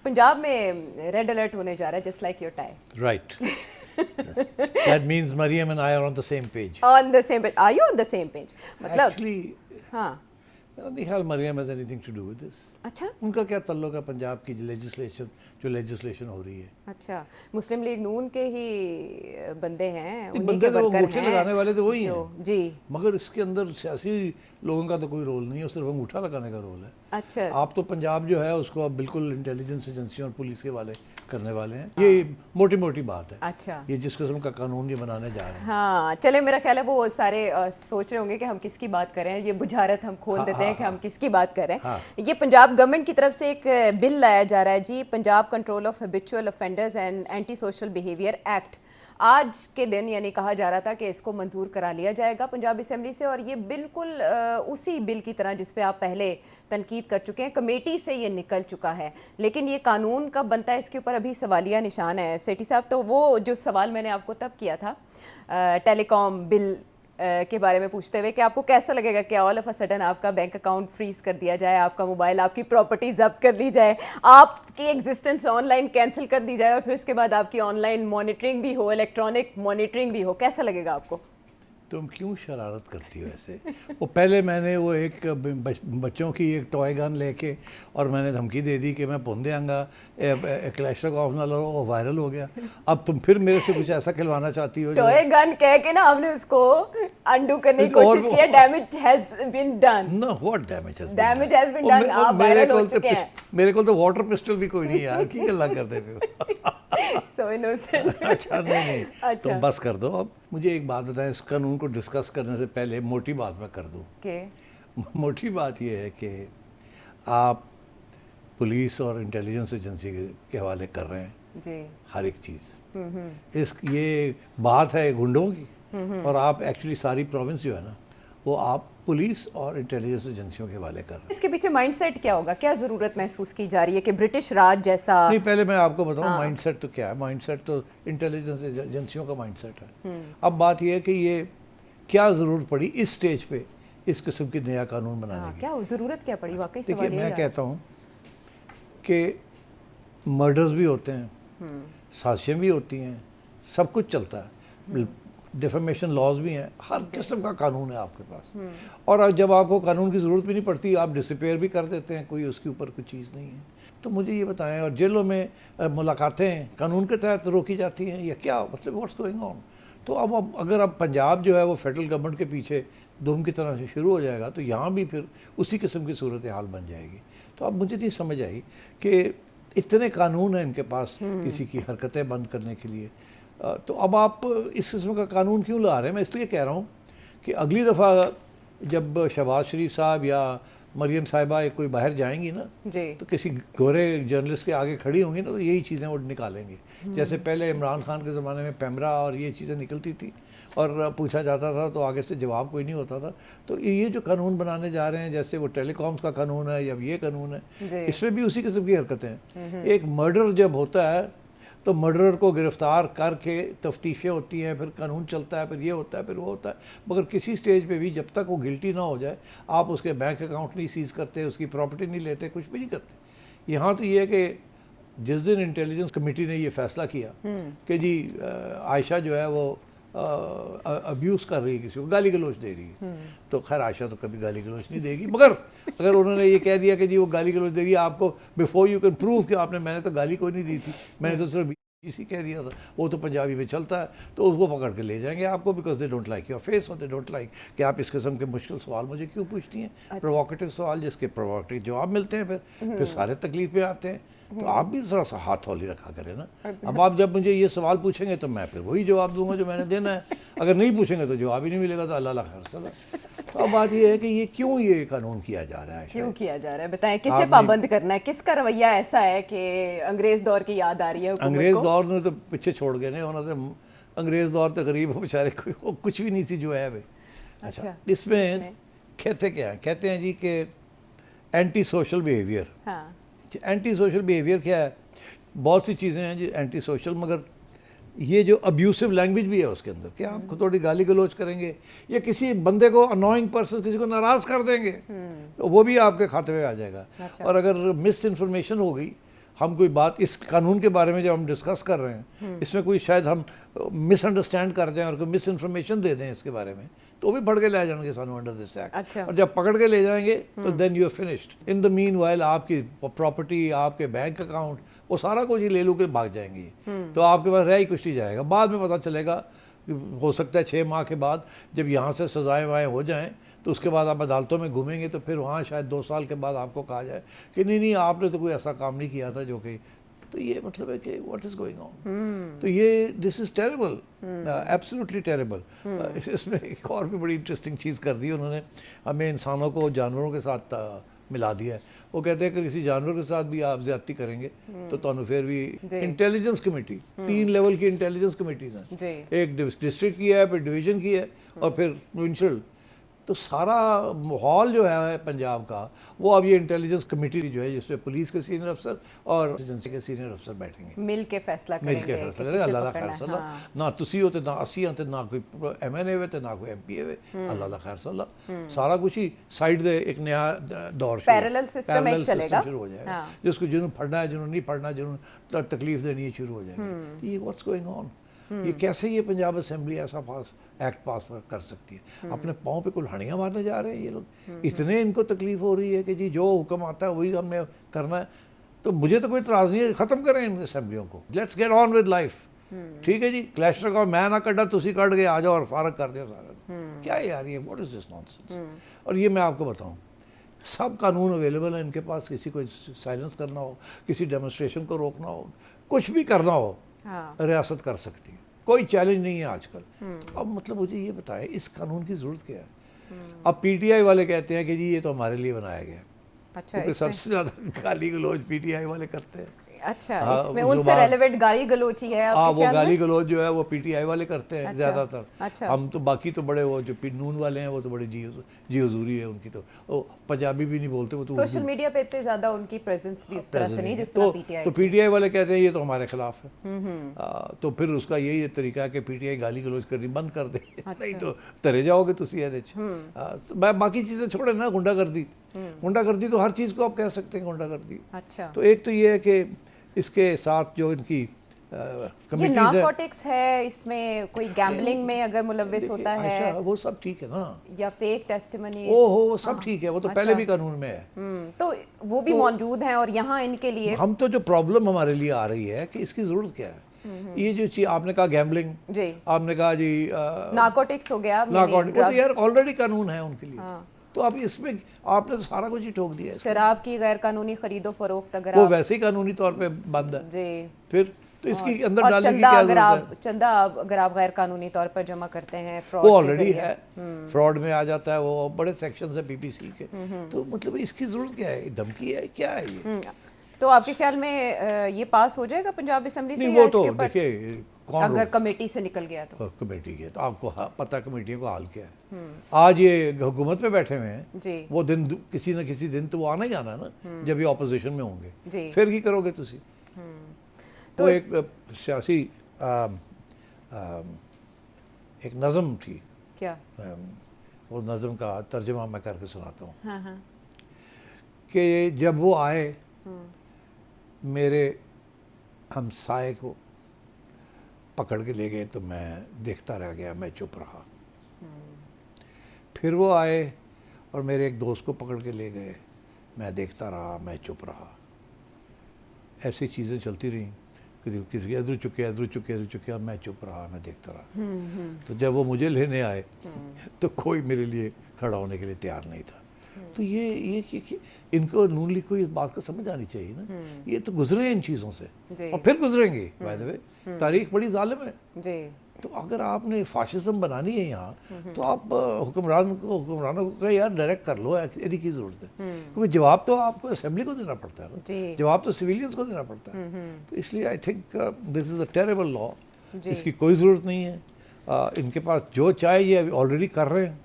पंजाब में red alert होने जा रहा है, just like your tie. Right. That means Mariam and I are on the same page. On the same page. Are you on the same page? मतलब Actually, हाँ. मेरा नहीं ख्याल Mariam has anything to do with this. अच्छा. उनका क्या ताल्लुक है पंजाब की लेजिस्लेशन हो रही है? अच्छा, मुस्लिम लीग नून के ही बंदे हैं, उन्हीं बंदे के तो वो वर्कर अंगूठे हैं लगाने वाले तो वही जो हैं, जी. मगर इसके अंदर सियासी लोगों का तो कोई रोल नहीं है, सिर्फ अंगूठा लगाने का रोल है. अच्छा. आप तो पंजाब जो है उसको आप बिल्कुल इंटेलिजेंस एजेंसियों और पुलिस के वाले करने वाले हैं. ये मोटी मोटी बात है. अच्छा. ये जिस किस्म का कानून ये बनाने जा रहे हैं. हाँ, चले, मेरा ख्याल है वो सारे सोच रहे होंगे कि हम किसकी बात कर रहे हैं. ये बुझारत हम खोल देते हैं कि हम किसकी बात कर रहे हैं. हाँ. ये पंजाब गवर्नमेंट की तरफ से एक बिल लाया जा रहा है जी, Punjab control of habitual offenders and anti social behaviour act. आज के दिन यानी कहा जा रहा था कि इसको मंजूर करा लिया जाएगा पंजाब असेंबली से, और ये बिल्कुल उसी बिल की तरह जिस पे आप पहले तनकीद कर चुके हैं, कमेटी से ये निकल चुका है. लेकिन ये कानून कब बनता है इसके ऊपर अभी सवालिया निशान है. सेठी साहब, तो वो जो सवाल मैंने आपको तब किया था टेलीकॉम बिल के बारे में पूछते हुए कि आपको कैसा लगेगा कि ऑल ऑफ अ सडन आपका बैंक अकाउंट फ्रीज कर दिया जाए, आपका मोबाइल, आपकी प्रॉपर्टी जब्त कर ली जाए, आपकी एग्जिस्टेंस ऑनलाइन कैंसिल कर दी जाए और फिर उसके बाद आपकी ऑनलाइन मॉनिटरिंग भी हो, इलेक्ट्रॉनिक मॉनिटरिंग भी हो, कैसा लगेगा आपको? तुम क्यों शरारत करती हो ऐसे? वो पहले मैंने वो एक बच्चों की एक टॉय गन लेके और मैंने धमकी दे दी कि मैं पुन देंगा, क्लैशर ऑफ ना लो, वो वायरल हो गया. अब तुम फिर मेरे से कुछ ऐसा खिलवाना चाहती हो? टॉय गन कह के ना हमने उसको अंडू करने की कोशिश की है. Damage has been done. No, what damage has been done. आप वायरल हो चुके हैं. मेरे को तो वाटर पिस्टल भी कोई नहीं यार, की गल्ला करते हो? So innocent. अच्छा, नहीं अच्छा. तुम बस कर दो. अब मुझे एक बात बताएं, इस कानून को डिस्कस करने से पहले मोटी बात मैं कर दूं. मोटी बात यह है कि आप पुलिस और इंटेलिजेंस एजेंसी के हवाले कर रहे हैं जी हर एक चीज़. ये बात है गुंडों की, और आप एक्चुअली सारी प्रोविंस जो है ना वो आप पुलिस और इंटेलिजेंस एजेंसियों के हवाले कर रहे हैं. इसके पीछे माइंडसेट क्या होगा? क्या ज़रूरत महसूस की जा रही है कि ब्रिटिश राज जैसा? नहीं, पहले मैं आपको बताऊं माइंडसेट तो क्या है. माइंडसेट तो इंटेलिजेंस एजेंसियों का माइंडसेट है. अब बात यह है कि ये क्या ज़रूरत पड़ी इस स्टेज पे इस किस्म की नया कानून बनाने की? क्या ज़रूरत क्या पड़ी वाकई? देखिए, मैं कहता हूँ कि मर्डर्स भी होते हैं, साजिशें भी होती हैं, सब कुछ चलता है, डिफेमेशन लॉज भी हैं, हर किस्म का कानून है आपके पास. और जब आपको कानून की ज़रूरत भी नहीं पड़ती, आप डिसअपेयर भी कर देते हैं, कोई उसके ऊपर कोई चीज़ नहीं है. तो मुझे ये बताएं, और जेलों में मुलाकातें कानून के तहत रोकी जाती हैं या क्या? मतलब व्हाट्स गोइंग ऑन? तो अब अगर अब पंजाब जो है वो फेडरल गवर्नमेंट के पीछे दुम की तरह से शुरू हो जाएगा तो यहाँ भी फिर उसी किस्म की सूरत हाल बन जाएगी. तो अब मुझे नहीं समझ आई कि इतने कानून हैं इनके पास किसी की हरकतें बंद करने के लिए, तो अब आप इस किस्म का कानून क्यों ला रहे हैं? मैं इसलिए कह रहा हूँ कि अगली दफ़ा जब शहबाज शरीफ साहब या मरियम साहिबा कोई बाहर जाएंगी ना जी, तो किसी गोरे जर्नलिस्ट के आगे खड़ी होंगी ना तो यही चीज़ें वो निकालेंगी. जैसे पहले इमरान खान के ज़माने में पैमरा और ये चीज़ें निकलती थी और पूछा जाता था तो आगे से जवाब कोई नहीं होता था. तो ये जो कानून बनाने जा रहे हैं, जैसे वो टेलीकॉम्स का कानून है या ये कानून है, इसमें भी उसी किस्म की हरकतें हैं. एक मर्डर जब होता है तो मर्डरर को गिरफ़्तार करके तफ्तीशें होती हैं, फिर कानून चलता है, फिर ये होता है, फिर वो होता है. मगर किसी स्टेज पे भी जब तक वो गिल्टी ना हो जाए आप उसके बैंक अकाउंट नहीं सीज़ करते, उसकी प्रॉपर्टी नहीं लेते, कुछ भी नहीं करते. यहाँ तो ये है कि जिस दिन इंटेलिजेंस कमेटी ने ये फ़ैसला किया कि जी आयशा जो है वो अब्यूज़ कर रही है, किसी को गाली गलौज दे रही है, तो खैर आयशा तो कभी गाली गलौज नहीं देगी. मगर अगर उन्होंने ये कह दिया कि जी वो गाली गलौज देगी, आपको बिफोर यू कैन प्रूव कि मैंने तो गाली कोई नहीं दी थी, मैंने तो सिर्फ इसी कह दिया था, वो तो पंजाबी में चलता है, तो उसको पकड़ के ले जाएंगे आपको, because they don't like your face और दे डोंट लाइक कि आप इस किस्म के मुश्किल सवाल मुझे क्यों पूछती हैं. प्रोवोकेटिव सवाल जिसके प्रोवोकेटिव जवाब मिलते हैं, फिर सारे तकलीफ में आते हैं. तो आप भी ज़रा सा हाथ हौली रखा करें ना. अब आप जब मुझे ये सवाल पूछेंगे तो मैं फिर वही जवाब दूंगा जो मैंने देना है. अगर नहीं पूछेंगे तो जवाब ही नहीं मिलेगा, तो अल्लाह खैर चला. तो अब बात ये है कि ये क्यों ये कानून किया जा रहा है? क्यों किया जा रहा है बताएं? किसे पाबंद करना है? किसका रवैया ऐसा है कि अंग्रेज़ दौर की याद आ रही है? अंग्रेज़ दौर ने तो पीछे छोड़ गए ना, उन्होंने अंग्रेज़ दौर तो गरीब हो बेचारे, कुछ भी नहीं थी जो है वे. अच्छा, इसमें कहते क्या है? कहते हैं जी कि एंटी सोशल बिहेवियर. हाँ, एंटी सोशल बिहेवियर क्या है? बहुत सी चीज़ें हैं जी एंटी सोशल, मगर ये जो अब्यूसिव लैंग्वेज भी है उसके अंदर, क्या आप थोड़ी गाली गलौज करेंगे या किसी बंदे को अनोइंग पर्सन किसी को नाराज़ कर देंगे तो वो भी आपके खाते में आ जाएगा. और अगर मिस इन्फॉर्मेशन हो गई, हम कोई बात इस कानून के बारे में जब हम डिस्कस कर रहे हैं, इसमें कोई शायद हम मिसअंडरस्टैंड कर जाएं और कोई मिस इन्फॉर्मेशन दे दें इसके बारे में, तो वो भी पढ़ के ले जाएंगे सानू अंडर दिस एक्ट। अच्छा। और जब पकड़ के ले जाएंगे तो then you are finished. In the meanwhile आपकी प्रॉपर्टी, आपके बैंक अकाउंट, वो सारा कुछ ही ले लू के भाग जाएंगे, तो आपके पास रह ही कुछ नहीं जाएगा। बाद में पता चलेगा, हो सकता है 6 माह के बाद जब यहाँ से सजाएं वाएँ हो जाएं, तो उसके बाद आप अदालतों में घूमेंगे, तो फिर वहाँ शायद 2 साल के बाद आपको कहा जाए कि नहीं नहीं आपने तो कोई ऐसा काम नहीं किया था जो कि, तो ये मतलब है कि व्हाट इज गोइंग ऑन। तो ये this is terrible, absolutely terrible. इसमें एक और भी बड़ी इंटरेस्टिंग चीज़ कर दी उन्होंने, हमें इंसानों को जानवरों के साथ मिला दिया है। वो कहते हैं कि किसी जानवर के साथ भी आप ज्यादती करेंगे तो तुहानू फिर भी इंटेलिजेंस कमेटी, 3 लेवल की इंटेलिजेंस कमेटीज हैं, एक डिस्ट्रिक्ट की है, फिर डिवीजन की है और फिर प्रोविंशियल। तो सारा माहौल जो है पंजाब का, वो अब ये इंटेलिजेंस कमेटी जो है जिसमें पुलिस के सीनियर अफसर और एजेंसी के सीनियर अफसर बैठेंगे, मिल के फैसला करेंगे, मिल के फैसला करेंगे। अल्लाह दा खैर सला, ना तुसी हो ते ना असी हैं ते ना कोई MNA वे ते ना कोई MP वे, अल्लाह दा खैर सला। सारा कुछ ही साइड दे एक नया दौर पैरेलल सिस्टम एक चलेगा, शुरू हो जाएगा, जिसको जिन्होंने पढ़ना है, जिन्होंने नहीं पढ़ना, जिन्होंने तकलीफ देनी है, शुरू हो जाएगी। ये व्हाट्स गोइंग ऑन, ये कैसे ये पंजाब असेंबली ऐसा एक्ट पास कर सकती है? अपने पाँव पे कुल्हाड़ियाँ मारने जा रहे हैं ये लोग। इतने इनको तकलीफ हो रही है कि जी जो हुक्म आता है वही हमने करना है। तो मुझे तो कोई इतराज़ नहीं है, ख़त्म करें इन असेंबलियों को, let's get on with life. ठीक है जी, क्लैशर का मैं ना कटा तुसी कट गए, आ जाओ और फारग कर दो सारा। क्या है यार ये, व्हाट इज दिस नॉनसेंस? और ये मैं आपको बताऊँ, सब कानून अवेलेबल है इनके पास, किसी को साइलेंस करना हो, किसी डेमोन्स्ट्रेशन को रोकना हो, कुछ भी करना हो, रियासत कर सकती है, कोई चैलेंज नहीं है आजकल। तो अब मतलब मुझे ये बताएं इस कानून की ज़रूरत क्या है? अब PTI वाले कहते हैं कि जी ये तो हमारे लिए बनाया गया। अच्छा, क्योंकि सबसे ज़्यादा गाली गलौज PTI वाले करते हैं। अच्छा, इसमें उनसे रेलेवेंट गाली गलोची है? हाँ, वो गाली गलौज जो है वो PTI वाले करते हैं ज़्यादातर। अच्छा। हम तो बाकी तो बड़े वो जो नून वाले हैं वो तो बड़े जी हुजूरी है उनकी, तो वो पंजाबी भी नहीं बोलते, वो तो सोशल मीडिया पे इतने ज़्यादा उनकी प्रेजेंस भी उस तरह से नहीं जिस तरह PTI। तो PTI वाले कहते हैं ये तो हमारे खिलाफ है। तो फिर उसका यही तरीका है कि PTI गाली गलौज करनी बंद कर दे, नहीं तो तरे जाओगे तुसी ਇਹਦੇ ਚ। बाकी चीज़ें छोड़े ना, गुंडागर्दी तो हर चीज़ को आप कह सकते हैं गुंडागर्दी। अच्छा, तो एक तो ये है कि इसके साथ जो इनकी ये नारकोटिक्स है, इसमें कोई गैम्बलिंग में अगर मुलव्विस होता है, वो सब ठीक है ना, या फेक टेस्टिमनी, वो सब ठीक है, वो तो पहले भी कानून में है। तो वो भी मौजूद हैं। और यहाँ इनके लिए हम तो जो प्रॉब्लम हमारे लिए आ रही है कि इसकी ज़रूरत क्या है? ये जो चीज़ आपने कहा गैम्बलिंग, जी आपने कहा जी नारकोटिक्स हो गया, नारकोटिक्स, वो तो यार ऑलरेडी कानून है उनके लिए। तो अब इसमें आपने तो सारा कुछ ही ठोक दिया है। शराब की गैर कानूनी खरीदो फरोख्त अगर वो वैसे ही कानूनी तौर पे बंद है जी, फिर तो इसकी अंदर डालने की क्या जरूरत है? चंदा अगर आप गैर कानूनी तौर पर जमा करते हैं, फ्रॉड वो ऑलरेडी है, फ्रॉड में आ जाता है, वो बड़े सेक्शन है PPC के। तो मतलब इसकी जरूरत क्या है? धमकी है, क्या है ये? तो आपके ख्याल में ये पास हो जाएगा पंजाब असेंबली से? वो तो देखिए कौन अगर कमेटी से निकल गया तो कमेटी के, तो आपको पता है कमेटियों का हाल क्या है। आज ये हुकूमत में बैठे हुए हैं जी, वो दिन किसी न किसी दिन तो वो आना ही आना है ना, जब ये ऑपोजिशन में होंगे, जी। फिर की करोगे तुसी? तो एक सियासी एक नज़म थी, क्या वो नज़म का तर्जमा मैं करके सुनाता हूँ। हाँ। कि जब वो आए मेरे हमसाए को पकड़ के ले गए तो मैं देखता रह गया, मैं चुप रहा। फिर वो आए और मेरे एक दोस्त को पकड़ के ले गए, मैं देखता रहा, मैं चुप रहा। ऐसी चीज़ें चलती रहीं, किसी इधर चुके, अब मैं चुप रहा, मैं देखता रहा। तो जब वो मुझे लेने आए तो कोई मेरे लिए खड़ा होने के लिए तैयार नहीं था। तो ये इनको नून लीग को इस बात को समझ आनी चाहिए ना, ये तो गुजरे हैं इन चीज़ों से और फिर गुजरेंगे। बाय द वे तारीख बड़ी जालिम है जी। तो अगर आपने फाशिज्म बनानी है यहाँ तो आप हुक्मरानों को कहें यार डायरेक्ट कर लो, यदि की ज़रूरत है, क्योंकि जवाब तो आपको असेंबली को देना पड़ता है ना, जवाब तो सिविलियंस को देना पड़ता है। तो इसलिए I think this is a terrible law, इसकी कोई ज़रूरत नहीं है। इनके पास जो चाहे ये ऑलरेडी कर रहे हैं,